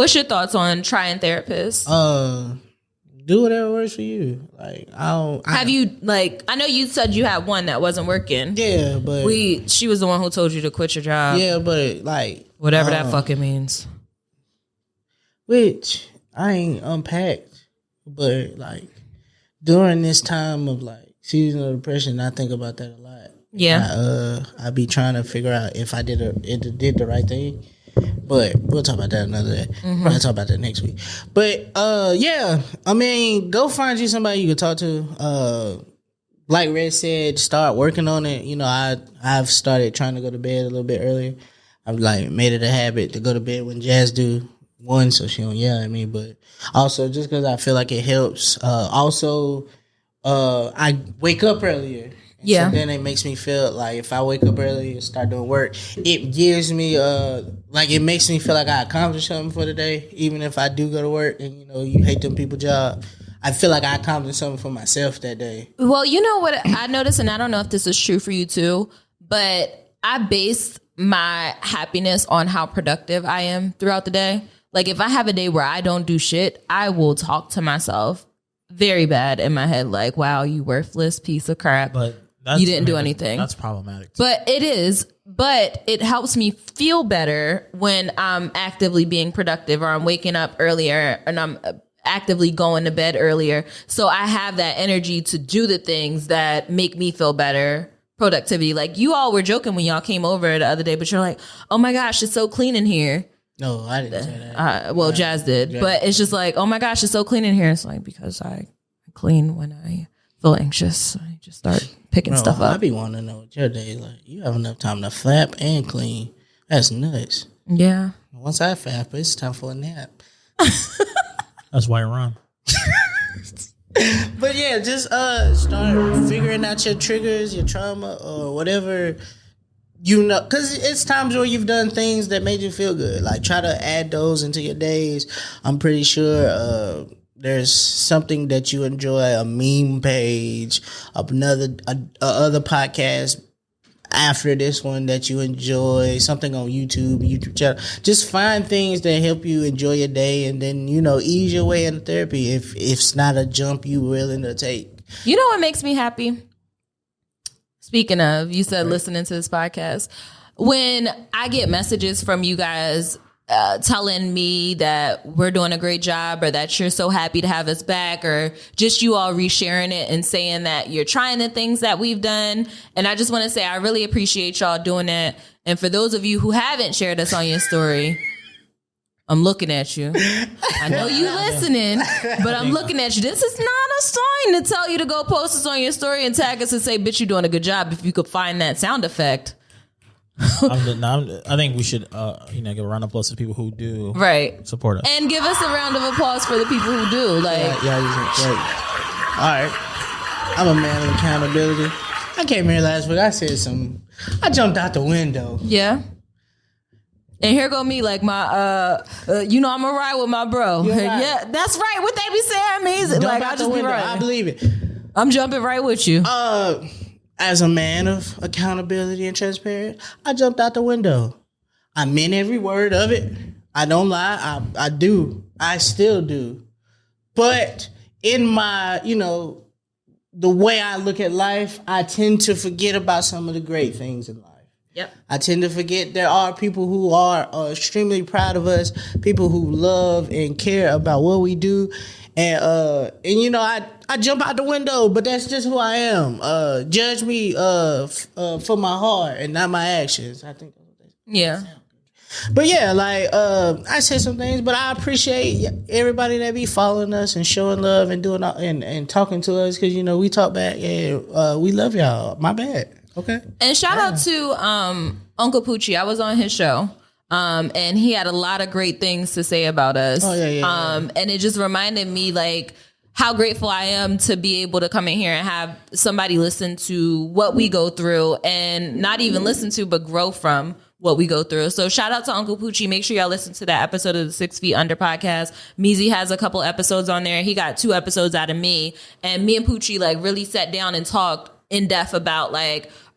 What's your thoughts on trying therapists? Do whatever works for you. Like, have you, like, I know you said you had one that wasn't working. Yeah, but she was the one who told you to quit your job. Yeah, but like whatever that fucking means. Which I ain't unpacked, but like during this time of like seasonal depression, I think about that a lot. Yeah, I be trying to figure out if I did the right thing. But we'll talk about that another day. Probably talk about that next week. But yeah, I mean, go find you somebody you can talk to. Like Red said, start working on it. You know, I've started trying to go to bed a little bit earlier. I've like made it a habit to go to bed when Jazz do. One, so she don't yell at me, but also just because I feel like it helps. Also, I wake up earlier. Yeah. So then it makes me feel like if I wake up early and start doing work, it gives me like it makes me feel like I accomplished something for the day. Even if I do go to work and you know you hate them people's job, I feel like I accomplished something for myself that day. Well, you know what I noticed, and I don't know if this is true for you too, but I base my happiness on how productive I am throughout the day. Like if I have a day where I don't do shit, I will talk to myself very bad in my head, like, "Wow, you worthless piece of crap." But you didn't do anything. That's problematic. But it is. But it helps me feel better when I'm actively being productive or I'm waking up earlier and I'm actively going to bed earlier. So I have that energy to do the things that make me feel better. Productivity. Like you all were joking when y'all came over the other day, but you're like, "Oh my gosh, it's so clean in here." No, I didn't say that. Well, Jazz did. Yeah. But it's just like, "Oh my gosh, it's so clean in here." It's like, because I clean when I feel anxious. I just start picking stuff up. I be wanting to know what your day is like. You have enough time to flap and clean. That's nuts. Yeah. Once I flap, it's time for a nap. That's why you're wrong. But yeah, just start figuring out your triggers, your trauma, or whatever you know. Because it's times where you've done things that made you feel good. Like try to add those into your days. I'm pretty sure there's something that you enjoy, a meme page, other podcast after this one that you enjoy, something on YouTube channel. Just find things that help you enjoy your day and then, you know, ease your way into therapy if it's not a jump you willing to take. You know what makes me happy? Speaking of, you said listening to this podcast. When I get messages from you guys telling me that we're doing a great job or that you're so happy to have us back or just you all resharing it and saying that you're trying the things that we've done. And I just want to say I really appreciate y'all doing that. And for those of you who haven't shared us on your story, I'm looking at you. I know you listening, but I'm looking at you. This is not a sign to tell you to go post us on your story and tag us and say, "Bitch, you're doing a good job," if you could find that sound effect. I think we should, give a round of applause to people who do support us, and give us a round of applause for the people who do. Like, yeah, great. All right, I'm a man of accountability. I came here last week. I said something. I jumped out the window. Yeah. And here go me, like my, I'm gonna ride with my bro. Right. Yeah, that's right. What they be saying means like I just be right. I believe it. I'm jumping right with you. As a man of accountability and transparent, I jumped out the window. I meant every word of it. I don't lie. I do. I still do. But in my, the way I look at life, I tend to forget about some of the great things in life. Yep. I tend to forget there are people who are extremely proud of us, people who love and care about what we do. And I jump out the window, but that's just who I am. Judge me for my heart and not my actions. I think that's what yeah. But yeah, I said some things, but I appreciate everybody that be following us and showing love and doing and talking to us because we talk back. Yeah, we love y'all. My bad. Okay. And shout out to Uncle Poochie. I was on his show. And he had a lot of great things to say about us. Oh, yeah. And it just reminded me how grateful I am to be able to come in here and have somebody listen to what we go through and not even listen to, but grow from what we go through. So shout out to Uncle Poochie. Make sure y'all listen to that episode of the 6 Feet Under podcast. Meezy has a couple episodes on there. He got 2 episodes out of me, and me and Poochie really sat down and talked in depth about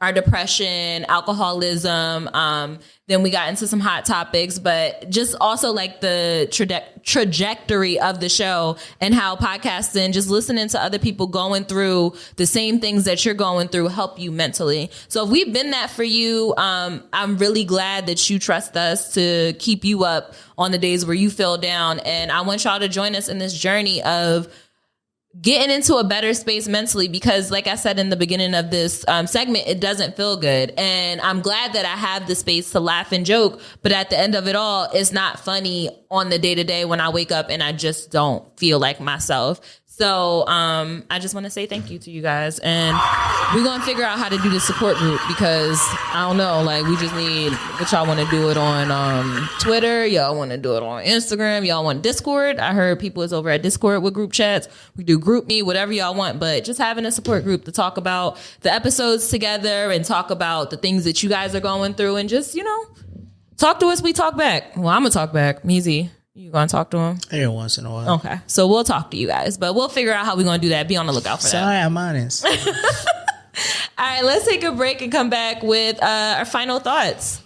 our depression, alcoholism. Then we got into some hot topics, but just also like the trajectory of the show and how podcasting, just listening to other people going through the same things that you're going through, help you mentally. So if we've been that for you, I'm really glad that you trust us to keep you up on the days where you feel down. And I want y'all to join us in this journey of getting into a better space mentally, because like I said in the beginning of this segment, it doesn't feel good. And I'm glad that I have the space to laugh and joke. But at the end of it all, it's not funny on the day to day when I wake up and I just don't feel like myself. So I just want to say thank you to you guys. And we're going to figure out how to do the support group, because I don't know, like we just need, what y'all want to do it on Twitter? Y'all want to do it on Instagram? Y'all want Discord? I heard people is over at Discord with group chats. We do group me, whatever y'all want, but just having a support group to talk about the episodes together and talk about the things that you guys are going through, and just, talk to us. We talk back. Well, I'm going to talk back. Meezy, you gonna talk to him? Every once in a while. Okay. So we'll talk to you guys, but we'll figure out how we're gonna do that. Be on the lookout for that. Sorry, I'm honest. All right, let's take a break and come back with our final thoughts.